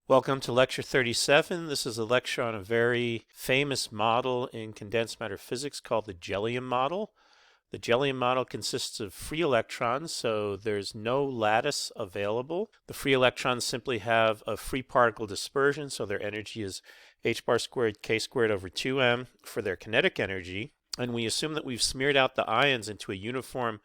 Welcome to lecture 37. This is a lecture on a very famous model in condensed matter physics called the Jellium Model. The Jellien Model consists of free electrons, so there's no lattice available. The free electrons simply have a free particle dispersion, so their energy is h bar squared k squared over 2m for their kinetic energy. And we assume that we've smeared out the ions into a uniform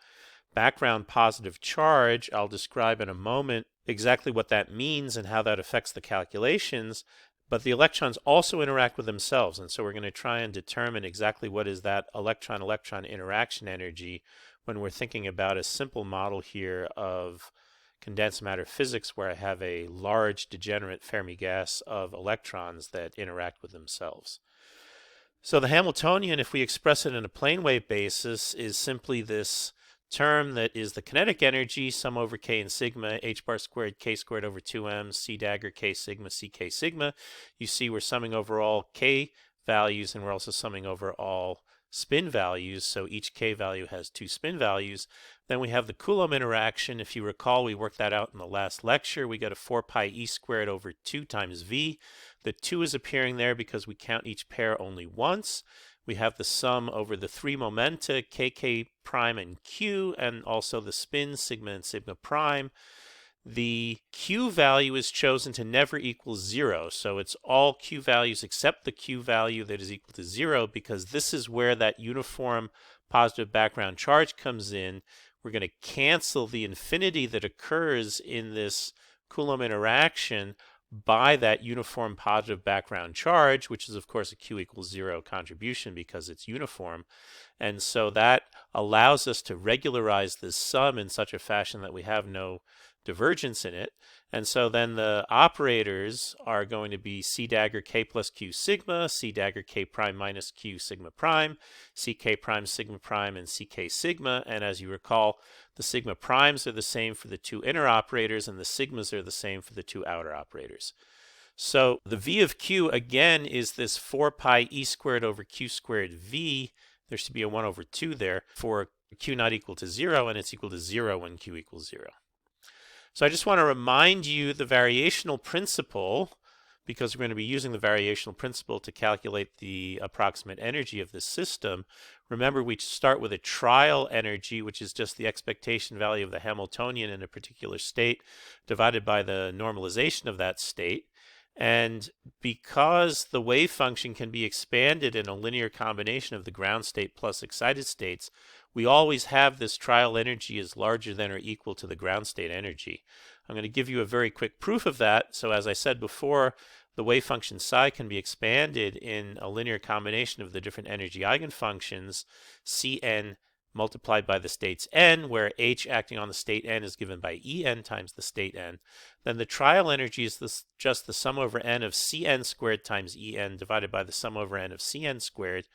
background positive charge. I'll describe in a moment exactly what that means and how that affects the calculations, but the electrons also interact with themselves, and so we're going to try and determine exactly what is that electron-electron interaction energy when we're thinking about a simple model here of condensed matter physics where I have a large degenerate Fermi gas of electrons that interact with themselves. So the Hamiltonian, if we express it in a plane wave basis, is simply this term that is the kinetic energy, sum over k and sigma, h bar squared k squared over 2m, c dagger k sigma, ck sigma. You see we're summing over all k values, and we're also summing over all spin values, so each k value has two spin values. Then we have the Coulomb interaction. If you recall, we worked that out in the last lecture. We got a 4 pi e squared over 2 times v. The 2 is appearing there because we count each pair only once. We have the sum over the three momenta, kk prime and q, and also the spins, sigma and sigma prime. The q value is chosen to never equal 0, so it's all q values except the q value that is equal to 0, because this is where that uniform positive background charge comes in. We're going to cancel the infinity that occurs in this Coulomb interaction by that uniform positive background charge, which is of course a q equals 0 contribution because it's uniform. And so that allows us to regularize this sum in such a fashion that we have no divergence in it. And so then the operators are going to be c dagger k plus q sigma, c dagger k prime minus q sigma prime, ck prime sigma prime, and ck sigma. And as you recall, the sigma primes are the same for the two inner operators, and the sigmas are the same for the two outer operators. So the v of q, again, is this 4 pi e squared over q squared v. There should be a 1 over 2 there for q not equal to 0, and it's equal to 0 when q equals 0. So I just want to remind you the variational principle, because we're going to be using the variational principle to calculate the approximate energy of this system. Remember, we start with a trial energy, which is just the expectation value of the Hamiltonian in a particular state divided by the normalization of that state. And because the wave function can be expanded in a linear combination of the ground state plus excited states, we always have this trial energy is larger than or equal to the ground state energy. I'm going to give you a very quick proof of that. So as I said before, the wave function psi can be expanded in a linear combination of the different energy eigenfunctions, Cn multiplied by the states n, where h acting on the state n is given by En times the state n. Then the trial energy is just the sum over n of Cn squared times En divided by the sum over n of Cn squared.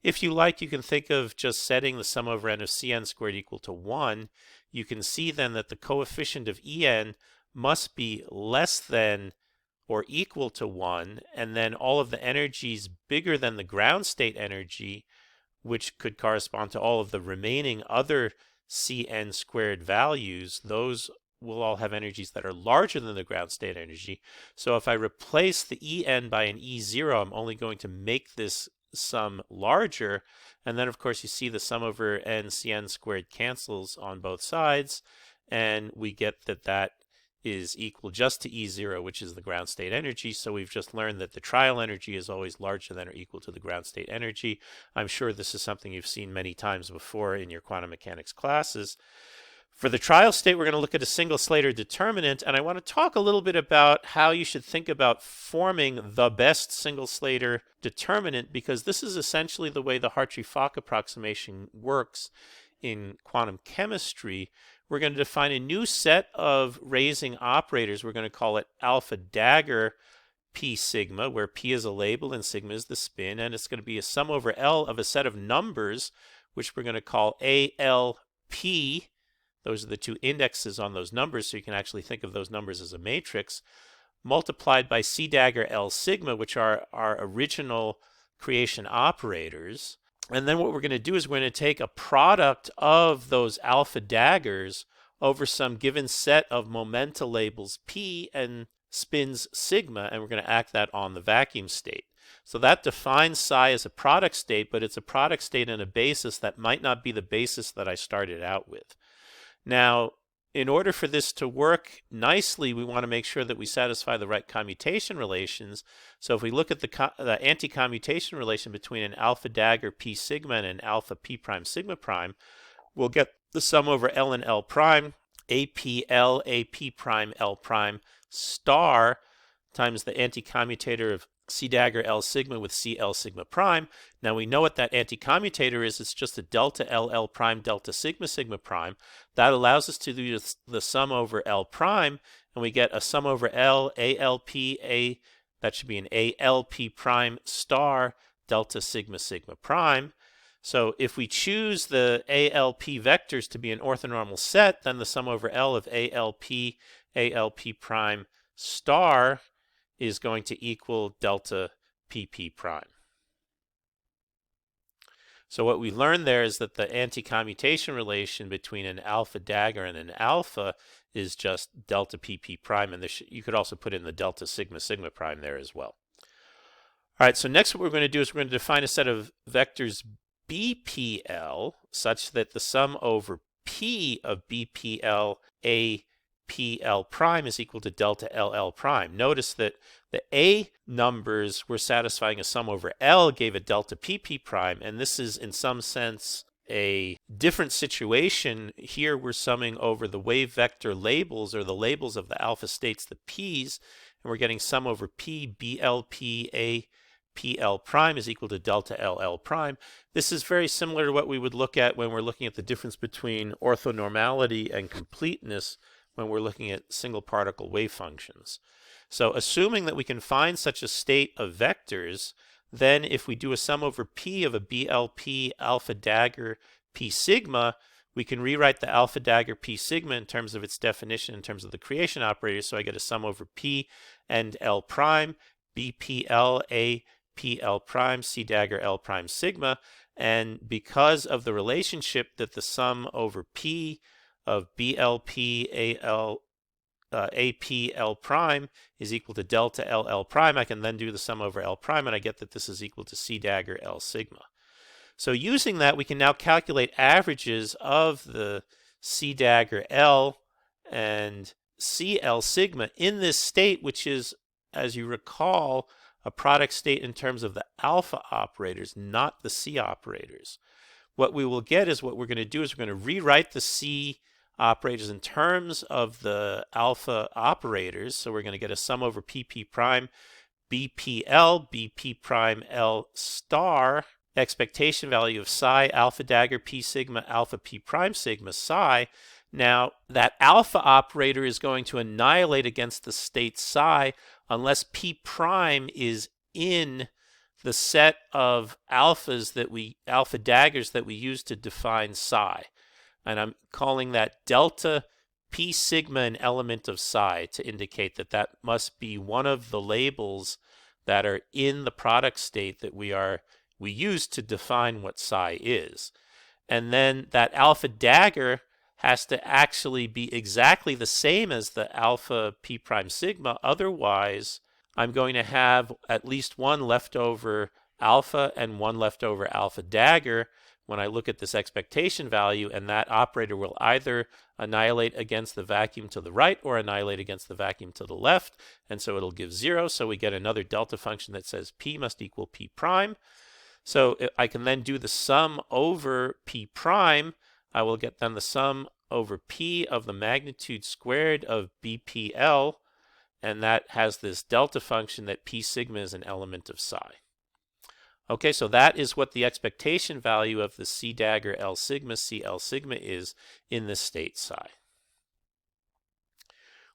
If you like, you can think of just setting the sum over n of Cn squared equal to 1. You can see then that the coefficient of En must be less than or equal to 1, and then all of the energies bigger than the ground state energy, which could correspond to all of the remaining other Cn squared values, those will all have energies that are larger than the ground state energy. So if I replace the En by an E0, I'm only going to make this sum larger, and then of course you see the sum over n Cn squared cancels on both sides, and we get that that is equal just to E0, which is the ground state energy. So we've just learned that the trial energy is always larger than or equal to the ground state energy. I'm sure this is something you've seen many times before in your quantum mechanics classes. For the trial state, we're going to look at a single Slater determinant, and I want to talk a little bit about how you should think about forming the best single Slater determinant, because this is essentially the way the Hartree-Fock approximation works in quantum chemistry. We're going to define a new set of raising operators. We're going to call it alpha dagger p sigma, where p is a label and sigma is the spin, and it's going to be a sum over L of a set of numbers, which we're going to call ALP. Those are the two indexes on those numbers, so you can actually think of those numbers as a matrix, multiplied by C dagger L sigma, which are our original creation operators. And then what we're going to do is we're going to take a product of those alpha daggers over some given set of momenta labels P and spins sigma, and we're going to act that on the vacuum state. So that defines psi as a product state, but it's a product state in a basis that might not be the basis that I started out with. Now, in order for this to work nicely, we want to make sure that we satisfy the right commutation relations. So if we look at the anti-commutation relation between an alpha dagger p sigma and an alpha p prime sigma prime, we'll get the sum over L and L prime, APL, AP prime, L prime, star times the anti-commutator of C dagger L sigma with C L sigma prime. Now we know what that anti-commutator is. It's just a delta L L prime delta sigma sigma prime. That allows us to do the sum over L prime, and we get a sum over L ALP A. That should be an ALP prime star delta sigma sigma prime. So if we choose the ALP vectors to be an orthonormal set, then the sum over L of ALP prime star is going to equal delta PP prime. So what we learned there is that the anti-commutation relation between an alpha dagger and an alpha is just delta PP prime, and you could also put in the delta sigma sigma prime there as well. All right, so next what we're going to do is we're going to define a set of vectors BPL such that the sum over P of BPL APL prime is equal to delta LL prime. Notice that the A numbers were satisfying a sum over L gave a delta PP prime, and this is in some sense a different situation. Here we're summing over the wave vector labels, or the labels of the alpha states, the P's, and we're getting sum over P BLP A PL prime is equal to delta LL prime. This is very similar to what we would look at when we're looking at the difference between orthonormality and completeness when we're looking at single particle wave functions. So assuming that we can find such a state of vectors, then if we do a sum over P of a BLP alpha dagger P sigma, we can rewrite the alpha dagger P sigma in terms of its definition in terms of the creation operator. So I get a sum over P and L prime, BPL A PL prime, C dagger L prime sigma, and because of the relationship that the sum over P of BLP AP L prime is equal to delta LL prime, I can then do the sum over L prime, and I get that this is equal to C dagger L sigma. So using that, we can now calculate averages of the C dagger L and CL sigma in this state, which is, as you recall, a product state in terms of the alpha operators, not the C operators. What we will get is what we're going to do is we're going to rewrite the C operators in terms of the alpha operators. So we're going to get a sum over PP prime BPL, BP prime L star, expectation value of psi, alpha dagger P sigma, alpha P prime sigma psi. Now, that alpha operator is going to annihilate against the state psi unless P prime is in the set of alpha daggers that we use to define psi. And I'm calling that delta P sigma an element of psi to indicate that that must be one of the labels that are in the product state that we use to define what psi is. And then that alpha dagger has to actually be exactly the same as the alpha P prime sigma. Otherwise, I'm going to have at least one leftover alpha and one leftover alpha dagger when I look at this expectation value, and that operator will either annihilate against the vacuum to the right or annihilate against the vacuum to the left, and so it'll give 0. So we get another delta function that says P must equal P prime. So I can then do the sum over P prime. I will get then the sum over P of the magnitude squared of BPL, and that has this delta function that P sigma is an element of psi. Okay, so that is what the expectation value of the C dagger L sigma, CL sigma is in this state psi.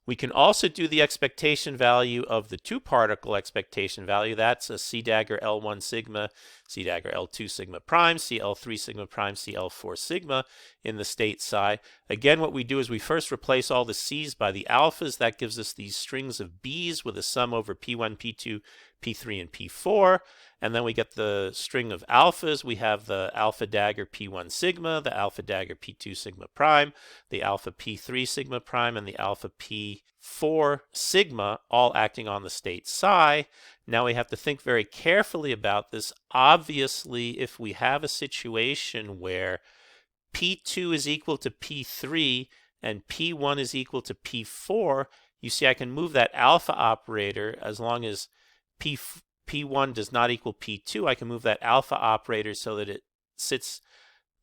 We can also do the expectation value of the two-particle expectation value. That's a C dagger L1 sigma, C dagger L2 sigma prime, CL3 sigma prime, CL4 sigma in the state psi. Again, what we do is we first replace all the C's by the alphas. That gives us these strings of B's with a sum over P1, P2, P3 and P4. And then we get the string of alphas. We have the alpha dagger P1 sigma, the alpha dagger P2 sigma prime, the alpha P3 sigma prime, and the alpha P4 sigma, all acting on the state psi. Now we have to think very carefully about this. Obviously, if we have a situation where P2 is equal to P3 and P1 is equal to P4, you see I can move that alpha operator as long as P1 does not equal P2. I can move that alpha operator so that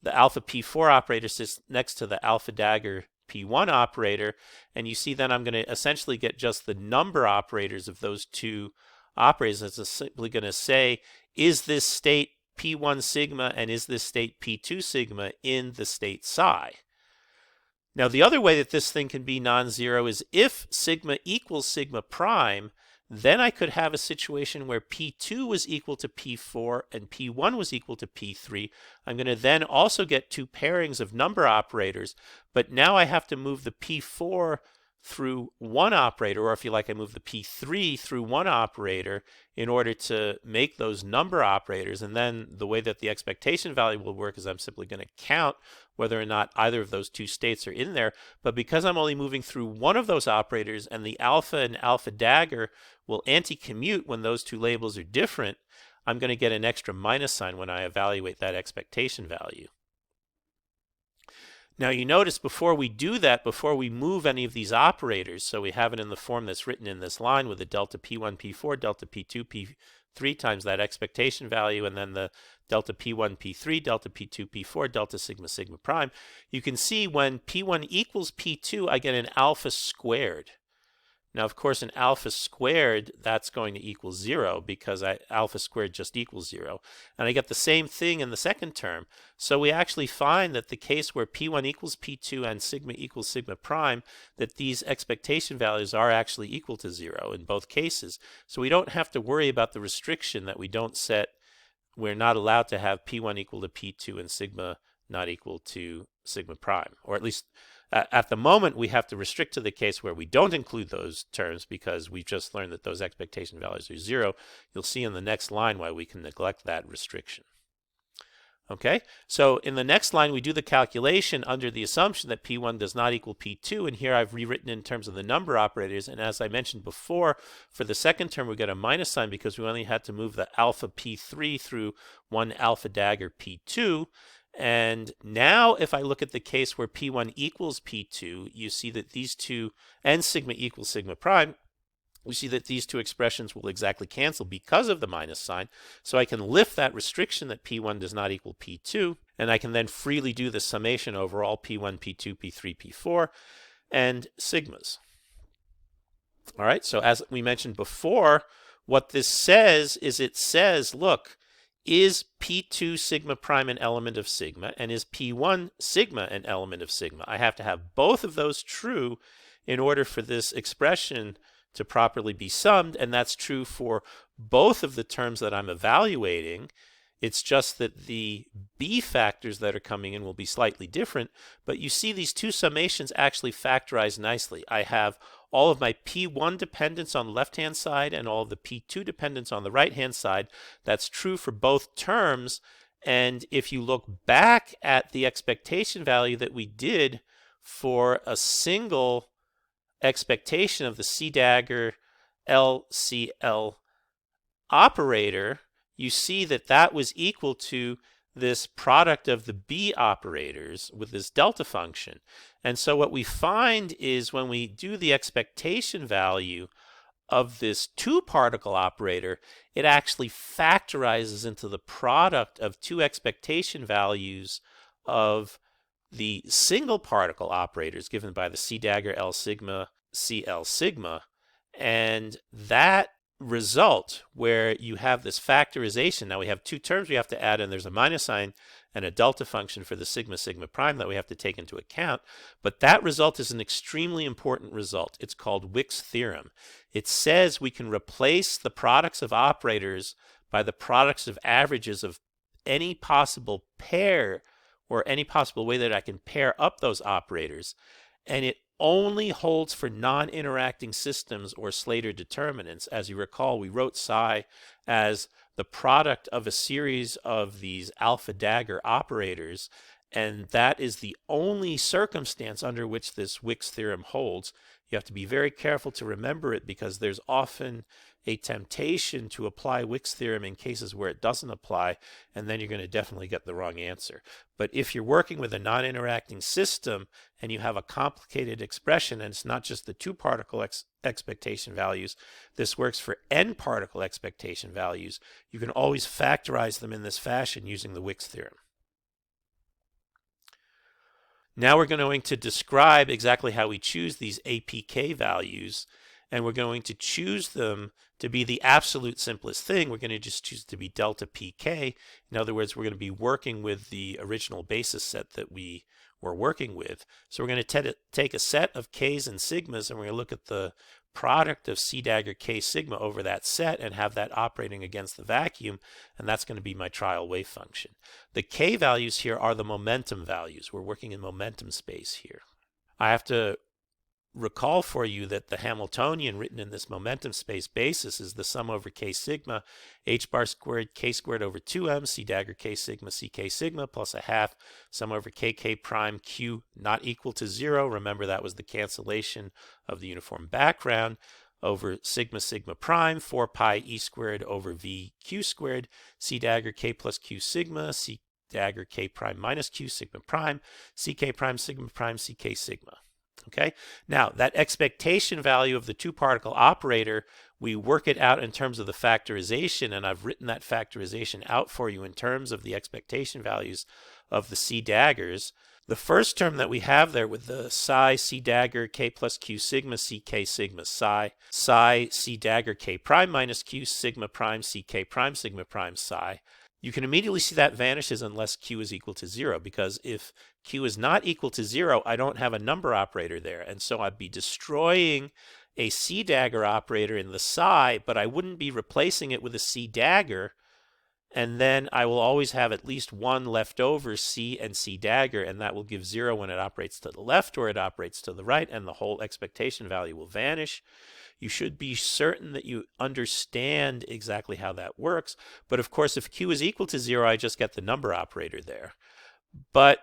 the alpha P4 operator sits next to the alpha dagger P1 operator, and you see then I'm going to essentially get just the number operators of those two operators. It's simply going to say, is this state P1 sigma and is this state P2 sigma in the state psi? Now the other way that this thing can be non-zero is if sigma equals sigma prime, then I could have a situation where P2 was equal to P4 and P1 was equal to P3. I'm going to then also get two pairings of number operators, but now I have to move the P4 through one operator, or if you like, I move the P3 through one operator in order to make those number operators. And then the way that the expectation value will work is I'm simply going to count whether or not either of those two states are in there. But because I'm only moving through one of those operators and the alpha and alpha dagger will anti-commute when those two labels are different, I'm going to get an extra minus sign when I evaluate that expectation value. Now you notice before we do that, before we move any of these operators, so we have it in the form that's written in this line with the delta P1, P4, delta P2, P3 times that expectation value, and then the delta P1, P3, delta P2, P4, delta sigma, sigma prime. You can see when P1 equals P2, I get an alpha squared. Now, of course, an alpha squared, that's going to equal 0 because alpha squared just equals 0. And I get the same thing in the second term. So we actually find that the case where P1 equals P2 and sigma equals sigma prime, that these expectation values are actually equal to 0 in both cases. So we don't have to worry about the restriction that we don't set. We're not allowed to have P1 equal to P2 and sigma not equal to sigma prime, or at least at the moment, we have to restrict to the case where we don't include those terms because we've just learned that those expectation values are 0. You'll see in the next line why we can neglect that restriction. Okay, so in the next line, we do the calculation under the assumption that P1 does not equal P2, and here I've rewritten in terms of the number operators, and as I mentioned before, for the second term, we get a minus sign because we only had to move the alpha P3 through one alpha dagger P2. And now if I look at the case where P1 equals P2, you see that these two, and sigma equals sigma prime, we see that these two expressions will exactly cancel because of the minus sign. So I can lift that restriction that P1 does not equal P2, and I can then freely do the summation over all P1, P2, P3, P4, and sigmas. All right, so as we mentioned before, what this says is it says, look, is P2 sigma prime an element of sigma, and is P1 sigma an element of sigma? I have to have both of those true in order for this expression to properly be summed, and that's true for both of the terms that I'm evaluating. It's just that the B factors that are coming in will be slightly different, but you see these two summations actually factorize nicely. I have all of my P1 dependence on the left-hand side and all of the P2 dependence on the right-hand side. That's true for both terms, and if you look back at the expectation value that we did for a single expectation of the C dagger LCL operator, you see that that was equal to this product of the B operators with this delta function. And so what we find is when we do the expectation value of this two-particle operator, it actually factorizes into the product of two expectation values of the single particle operators given by the C dagger L sigma, CL sigma, and that result where you have this factorization. Now we have two terms we have to add, and there's a minus sign and a delta function for the sigma sigma prime that we have to take into account, but that result is an extremely important result. It's called Wicks Theorem. It says we can replace the products of operators by the products of averages of any possible pair or any possible way that I can pair up those operators, and it only holds for non-interacting systems or Slater determinants. As you recall, we wrote psi as the product of a series of these alpha dagger operators, and that is the only circumstance under which this Wicks theorem holds. You have to be very careful to remember it because there's often a temptation to apply Wicks theorem in cases where it doesn't apply, and then you're going to definitely get the wrong answer. But if you're working with a non-interacting system and you have a complicated expression, and it's not just the two particle expectation values, this works for n particle expectation values, you can always factorize them in this fashion using the Wicks theorem. Now we're going to describe exactly how we choose these APK values, and we're going to choose them to be the absolute simplest thing. We're going to just choose to be delta pk. In other words, we're going to be working with the original basis set that we were working with. So we're going to take a set of k's and sigmas, and we're going to look at the product of c dagger k sigma over that set and have that operating against the vacuum, and that's going to be my trial wave function. The k values here are the momentum values. We're working in momentum space here. I have to recall for you that the Hamiltonian written in this momentum space basis is the sum over k sigma h bar squared k squared over 2m c dagger k sigma ck sigma plus a half sum over kk prime q not equal to 0. Remember, that was the cancellation of the uniform background over sigma sigma prime 4 pi e squared over v q squared c dagger k plus q sigma c dagger k prime minus q sigma prime ck prime sigma prime ck sigma. Okay, now that expectation value of the two particle operator, we work it out in terms of the factorization, and I've written that factorization out for you in terms of the expectation values of the c daggers. The first term that we have there with the psi c dagger k plus q sigma ck sigma psi c dagger k prime minus q sigma prime ck prime sigma prime psi, you can immediately see that vanishes unless q is equal to 0, because if q is not equal to 0, I don't have a number operator there, and so I'd be destroying a c dagger operator in the psi, but I wouldn't be replacing it with a c dagger, and then I will always have at least one left over c and c dagger, and that will give 0 when it operates to the left or it operates to the right, and the whole expectation value will vanish. You should be certain that you understand exactly how that works. But of course, if q is equal to 0, I just get the number operator there. But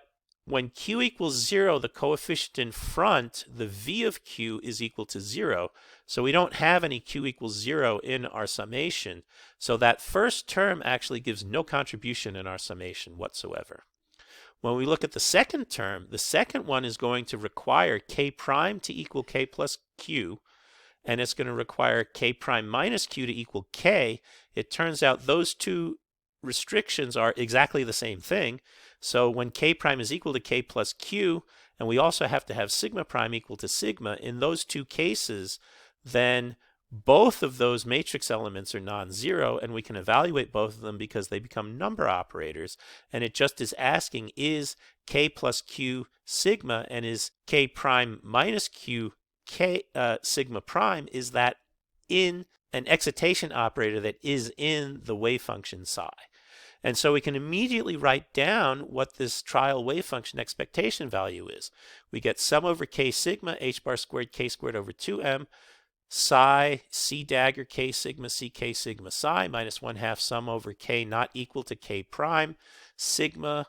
when q equals 0, the coefficient in front, the v of q, is equal to 0. So we don't have any q equals 0 in our summation. So that first term actually gives no contribution in our summation whatsoever. When we look at the second term, the second one is going to require k prime to equal k plus q, and it's going to require k prime minus q to equal k. It turns out those two restrictions are exactly the same thing. So when k prime is equal to k plus q, and we also have to have sigma prime equal to sigma, in those two cases, then both of those matrix elements are non-zero, and we can evaluate both of them because they become number operators. And it just is asking, is k plus q sigma, and is k prime minus q k sigma prime, is that in an excitation operator that is in the wave function psi? And so we can immediately write down what this trial wave function expectation value is. We get sum over k sigma h bar squared k squared over 2m psi c dagger k sigma ck sigma psi minus 1/2 sum over k not equal to k prime sigma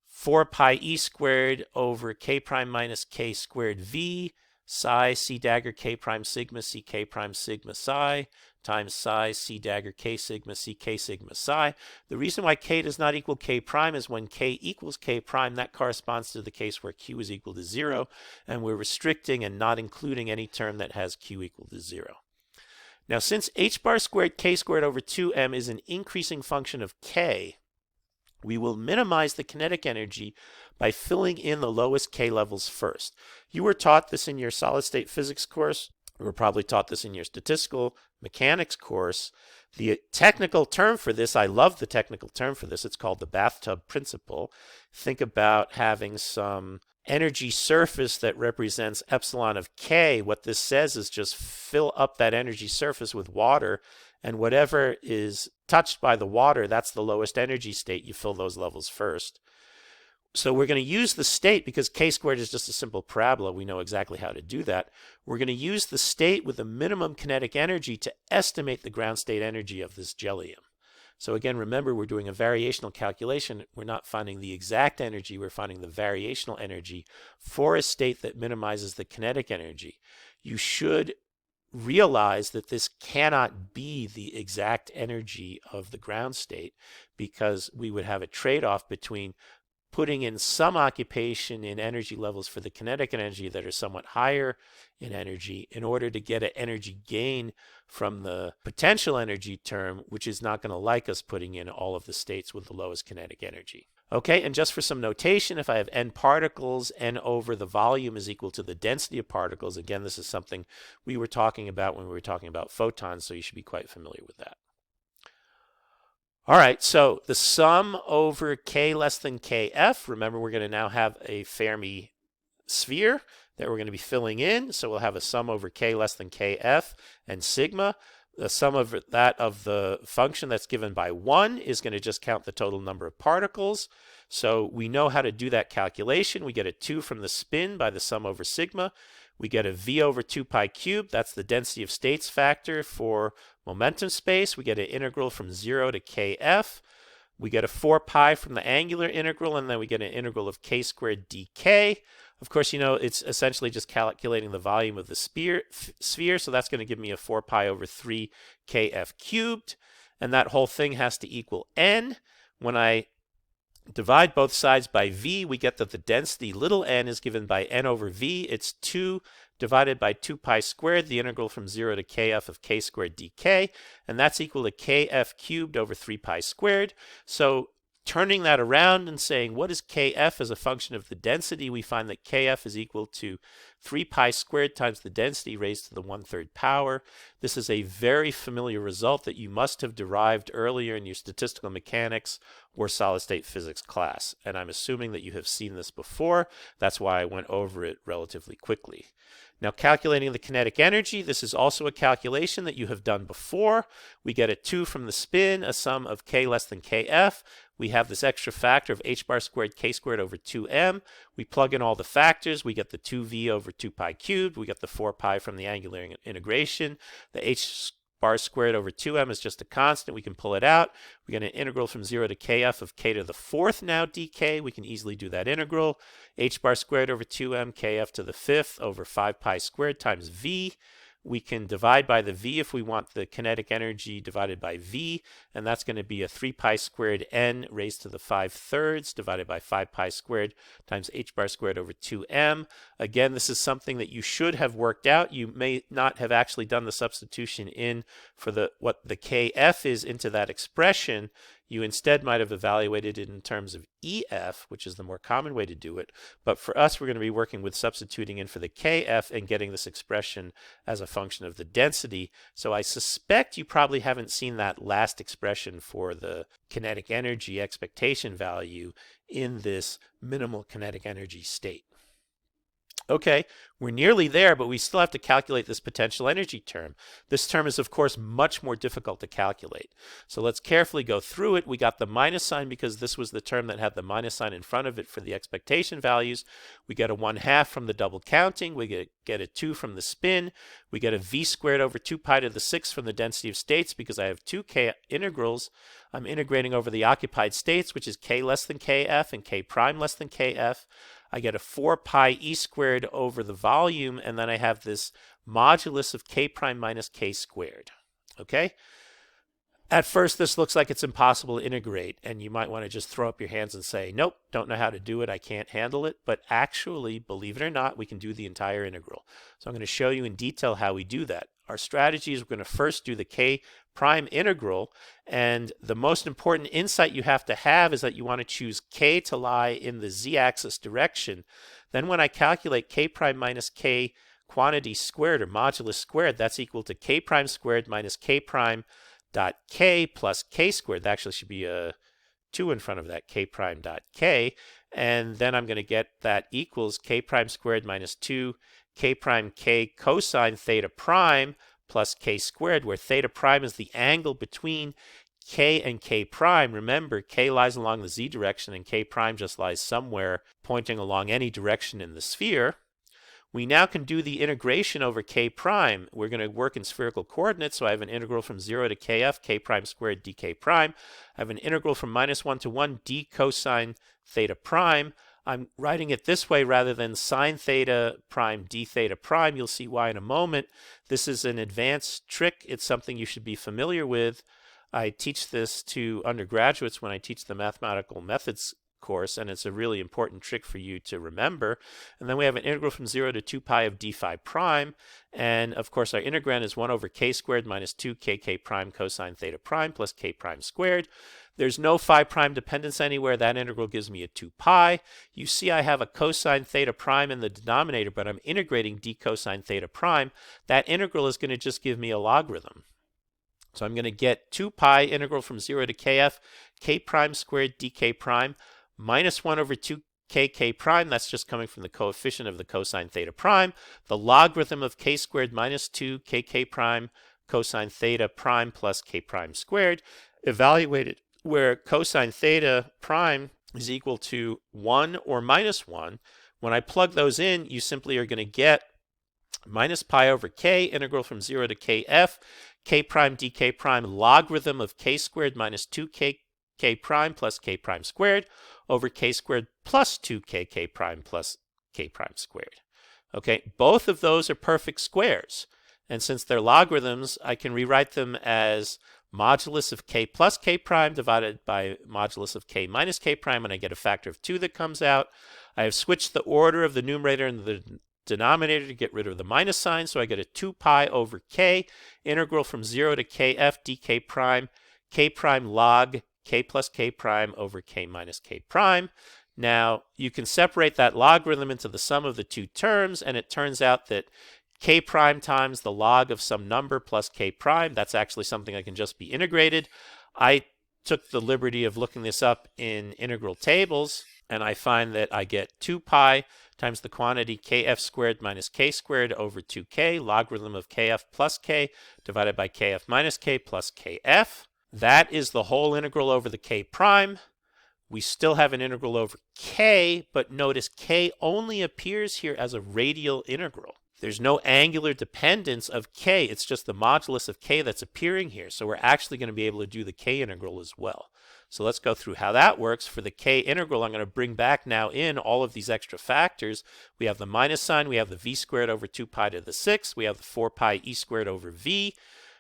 4 pi e squared over k prime minus k squared v psi c dagger k prime sigma ck prime sigma psi times psi c dagger k sigma ck sigma psi. The reason why k does not equal k prime is when k equals k prime, that corresponds to the case where q is equal to 0, and we're restricting and not including any term that has q equal to 0. Now, since h bar squared k squared over 2m is an increasing function of k, we will minimize the kinetic energy by filling in the lowest k levels first. You were taught this in your solid state physics course. You were probably taught this in your statistical mechanics course. The technical term for this, I love the technical term for this, it's called the Bathtub Principle. Think about having some energy surface that represents epsilon of k. What this says is just fill up that energy surface with water, and whatever is touched by the water, that's the lowest energy state. You fill those levels first. So we're going to use the state, because k squared is just a simple parabola. We know exactly how to do that. We're going to use the state with the minimum kinetic energy to estimate the ground state energy of this jellium. So again, remember, we're doing a variational calculation. We're not finding the exact energy. We're finding the variational energy for a state that minimizes the kinetic energy. You should realize that this cannot be the exact energy of the ground state, because we would have a trade-off between putting in some occupation in energy levels for the kinetic energy that are somewhat higher in energy in order to get an energy gain from the potential energy term, which is not going to like us putting in all of the states with the lowest kinetic energy. Okay, and just for some notation, if I have n particles, n over the volume is equal to the density of particles. Again, this is something we were talking about when we were talking about photons, so you should be quite familiar with that. All right, so the sum over k less than kf, remember we're going to now have a Fermi sphere that we're going to be filling in, so we'll have a sum over k less than kf and sigma. The sum of that of the function that's given by 1 is going to just count the total number of particles. So we know how to do that calculation. We get a 2 from the spin by the sum over sigma. We get a v over 2 pi cubed. That's the density of states factor for momentum space. We get an integral from 0 to kf. We get a 4 pi from the angular integral, and then we get an integral of k squared dk. Of course, you know, it's essentially just calculating the volume of the sphere, so that's going to give me a 4 pi over 3 kf cubed. And that whole thing has to equal n. When I divide both sides by v, we get that the density little n is given by n over v. It's 2 divided by 2 pi squared, the integral from 0 to kf of k squared dk, and that's equal to kf cubed over 3 pi squared. So turning that around and saying, what is kf as a function of the density, we find that kf is equal to 3 pi squared times the density raised to the 1/3 power. This is a very familiar result that you must have derived earlier in your statistical mechanics or solid state physics class. And I'm assuming that you have seen this before. That's why I went over it relatively quickly. Now, calculating the kinetic energy, this is also a calculation that you have done before. We get a 2 from the spin, a sum of k less than kf. We have this extra factor of h bar squared k squared over 2m. We plug in all the factors. We get the 2v over 2 pi cubed. We get the 4 pi from the angular integration. The h bar squared over 2m is just a constant. We can pull it out. We get an integral from 0 to kf of k to the 4th now dk. We can easily do that integral. H bar squared over 2m kf to the 5th over 5 pi squared times v. We can divide by the v if we want the kinetic energy divided by v, and that's going to be a 3 pi squared n raised to the 5/3 divided by 5 pi squared times h bar squared over 2m. Again, this is something that you should have worked out. You may not have actually done the substitution in for what the kf is into that expression. You instead might have evaluated it in terms of EF, which is the more common way to do it. But for us, we're going to be working with substituting in for the KF and getting this expression as a function of the density. So I suspect you probably haven't seen that last expression for the kinetic energy expectation value in this minimal kinetic energy state. Okay, we're nearly there, but we still have to calculate this potential energy term. This term is, of course, much more difficult to calculate. So let's carefully go through it. We got the minus sign because this was the term that had the minus sign in front of it for the expectation values. We get a 1/2 from the double counting. We get a 2 from the spin. We get a v squared over 2 pi to the 6th from the density of states because I have two k integrals. I'm integrating over the occupied states, which is k less than kf and k prime less than kf. I get a 4 pi e squared over the volume, and then I have this modulus of k prime minus k squared. Okay? At first, this looks like it's impossible to integrate, and you might want to just throw up your hands and say, nope, don't know how to do it, I can't handle it. But actually, believe it or not, we can do the entire integral. So I'm going to show you in detail how we do that. Our strategy is we're going to first do the k prime integral, and the most important insight you have to have is that you want to choose k to lie in the z-axis direction. Then when I calculate k prime minus k quantity squared, or modulus squared, that's equal to k prime squared minus k prime dot k plus k squared. That actually should be a 2 in front of that, k prime dot k. And then I'm going to get that equals k prime squared minus 2 k prime k cosine theta prime plus k squared, where theta prime is the angle between k and k prime, remember k lies along the z direction and k prime just lies somewhere pointing along any direction in the sphere. We now can do the integration over k prime. We're going to work in spherical coordinates, so I have an integral from 0 to kf, k prime squared dk prime. I have an integral from -1 to 1 d cosine theta prime. I'm writing it this way rather than sine theta prime d theta prime. You'll see why in a moment. This is an advanced trick. It's something you should be familiar with. I teach this to undergraduates when I teach the mathematical methods course, and it's a really important trick for you to remember. And then we have an integral from 0 to 2 pi of d phi prime, and of course our integrand is 1 over k squared minus 2 kk prime cosine theta prime plus k prime squared. There's no phi prime dependence anywhere. That integral gives me a 2 pi. You see I have a cosine theta prime in the denominator, but I'm integrating d cosine theta prime. That integral is going to just give me a logarithm. So I'm going to get 2 pi integral from 0 to kf, k prime squared dk prime, minus 1 over 2 kk prime, that's just coming from the coefficient of the cosine theta prime, the logarithm of k squared minus 2 kk prime cosine theta prime plus k prime squared, evaluated where cosine theta prime is equal to 1 or minus 1. When I plug those in, you simply are going to get minus pi over k, integral from 0 to kf, k prime dk prime, logarithm of k squared minus 2k k prime plus k prime squared over k squared plus 2kk prime plus k prime squared. Okay, both of those are perfect squares. And since they're logarithms, I can rewrite them as modulus of k plus k prime divided by modulus of k minus k prime, and I get a factor of 2 that comes out. I have switched the order of the numerator and the denominator to get rid of the minus sign, so I get a 2 pi over k, integral from 0 to kf dk prime, k prime log k plus k prime over k minus k prime. Now, you can separate that logarithm into the sum of the two terms, and it turns out that k prime times the log of some number plus k prime, that's actually something that can just be integrated. I took the liberty of looking this up in integral tables, and I find that I get 2 pi times the quantity kf squared minus k squared over 2k, logarithm of kf plus k divided by kf minus k plus kf. That is the whole integral over the k prime. We still have an integral over k, but notice k only appears here as a radial integral. There's no angular dependence of k. It's just the modulus of k that's appearing here. So we're actually going to be able to do the k integral as well. So let's go through how that works. For the k integral, I'm going to bring back now in all of these extra factors. We have the minus sign. We have the v squared over 2 pi to the 6. We have the 4 pi e squared over v.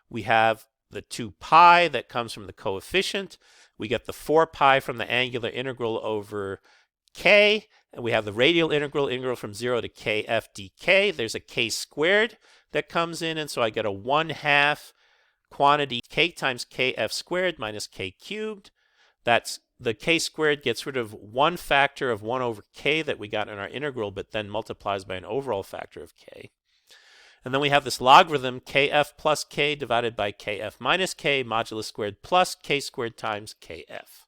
We have the 2 pi that comes from the coefficient. We get the 4 pi from the angular integral over k. And we have the radial integral from 0 to kf dk. There's a k squared that comes in, and so I get a 1/2 quantity k times kf squared minus k cubed. That's the k squared gets rid of one factor of 1 over k that we got in our integral, but then multiplies by an overall factor of k. And then we have this logarithm kf plus k divided by kf minus k modulus squared plus k squared times kf.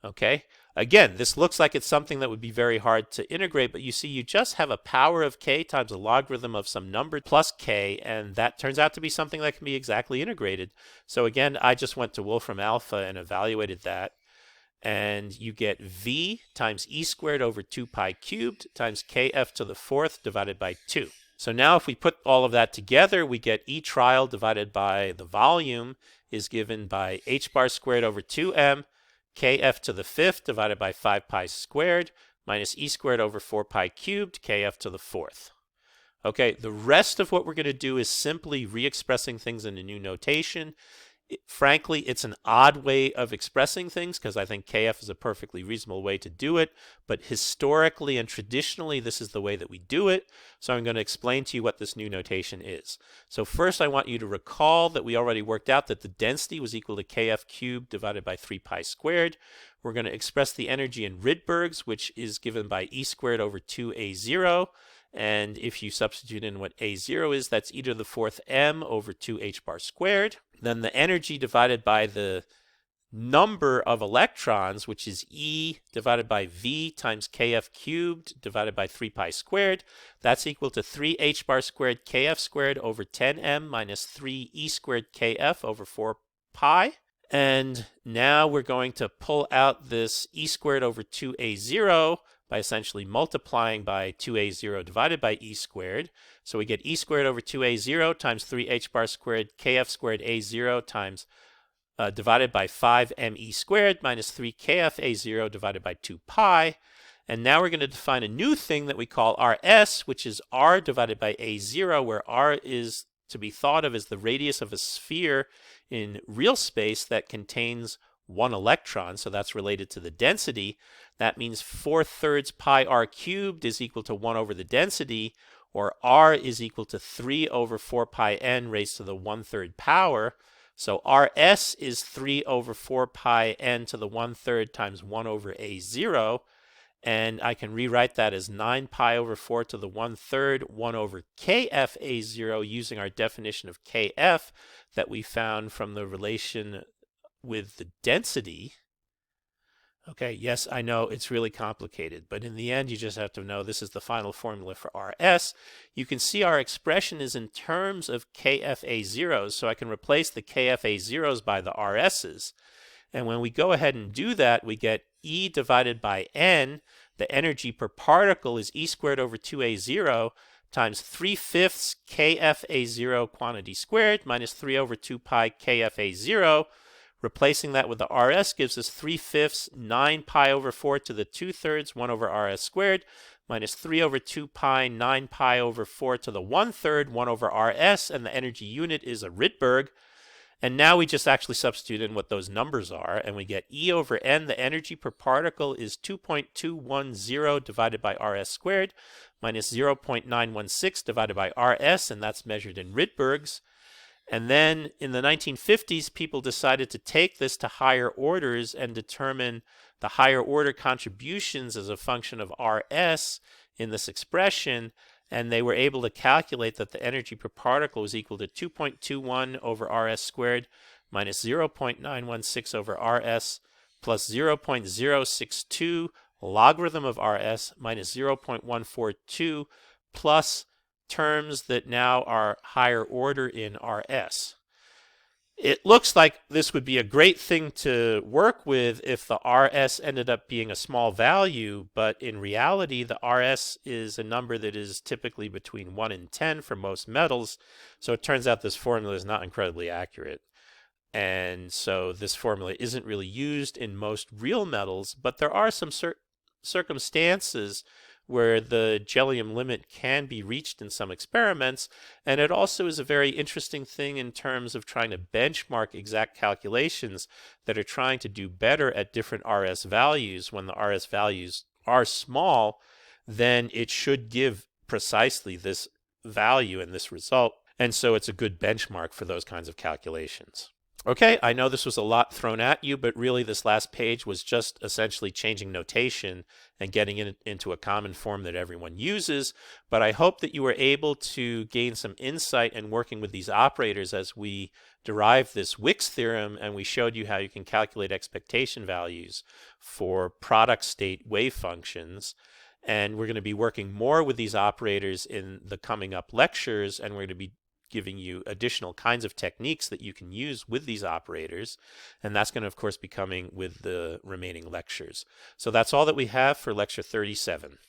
Okay, again, this looks like it's something that would be very hard to integrate, but you see you just have a power of k times a logarithm of some number plus k, and that turns out to be something that can be exactly integrated. So again, I just went to Wolfram Alpha and evaluated that, and you get v times e squared over 2 pi cubed times kf to the 4th divided by 2. So now if we put all of that together, we get E trial divided by the volume is given by h bar squared over 2m, kf to the 5th divided by 5 pi squared, minus e squared over 4 pi cubed, kf to the 4th. Okay, the rest of what we're going to do is simply re-expressing things in a new notation. Frankly, it's an odd way of expressing things because I think kf is a perfectly reasonable way to do it, but historically and traditionally this is the way that we do it. So I'm going to explain to you what this new notation is. So first I want you to recall that we already worked out that the density was equal to kf cubed divided by 3 pi squared. We're going to express the energy in Rydberg's, which is given by E squared over 2a0. And if you substitute in what a0 is, that's e to the 4th m over 2h bar squared. Then the energy divided by the number of electrons, which is E divided by V times kf cubed divided by 3 pi squared. That's equal to 3h bar squared kf squared over 10m minus 3e squared kf over 4 pi. And now we're going to pull out this e squared over 2a0 by essentially multiplying by 2a0 divided by e squared. So we get e squared over 2a0 times 3h bar squared kf squared a0 times divided by 5me squared minus 3kf a0 divided by 2 pi. And now we're going to define a new thing that we call rs, which is r divided by a0, where r is to be thought of as the radius of a sphere in real space that contains one electron, so that's related to the density. That means 4/3 pi r cubed is equal to 1 over the density, or r is equal to 3 over 4 pi n raised to the 1/3 power. So rs is 3 over 4 pi n to the 1/3 times 1 over a0. And I can rewrite that as 9 pi over 4 to the 1/3, 1 over kf a0 using our definition of kf that we found from the relation with the density. Okay, yes, I know it's really complicated, but in the end you just have to know this is the final formula for rs. You can see our expression is in terms of kf a0s, so I can replace the kf a0s by the rs's. And when we go ahead and do that, we get E divided by N. The energy per particle is E squared over 2A0 times 3/5 KFA0 quantity squared minus 3 over 2 pi KFA0. Replacing that with the RS gives us 3/5 9 pi over 4 to the 2/3 1 over RS squared minus 3 over 2 pi 9 pi over 4 to the 1/3 1 over RS, and the energy unit is a Rydberg. And now we just actually substitute in what those numbers are, and we get E over N. The energy per particle is 2.210 divided by RS squared minus 0.916 divided by RS, and that's measured in Rydbergs. And then in the 1950s, people decided to take this to higher orders and determine the higher order contributions as a function of RS in this expression. And they were able to calculate that the energy per particle was equal to 2.21 over RS squared minus 0.916 over RS plus 0.062 logarithm of RS minus 0.142 plus terms that now are higher order in RS. It looks like this would be a great thing to work with if the RS ended up being a small value, but in reality, the RS is a number that is typically between 1 and 10 for most metals, so it turns out this formula is not incredibly accurate. And so this formula isn't really used in most real metals, but there are some circumstances where the Jellium limit can be reached in some experiments, and it also is a very interesting thing in terms of trying to benchmark exact calculations that are trying to do better at different RS values. When the RS values are small, then it should give precisely this value and this result, and so it's a good benchmark for those kinds of calculations. Okay, I know this was a lot thrown at you, but really this last page was just essentially changing notation and getting it into a common form that everyone uses. But I hope that you were able to gain some insight in working with these operators as we derived this Wicks theorem, and we showed you how you can calculate expectation values for product state wave functions. And we're going to be working more with these operators in the coming up lectures, and we're going to be giving you additional kinds of techniques that you can use with these operators, and that's going to of course be coming with the remaining lectures. So that's all that we have for lecture 37.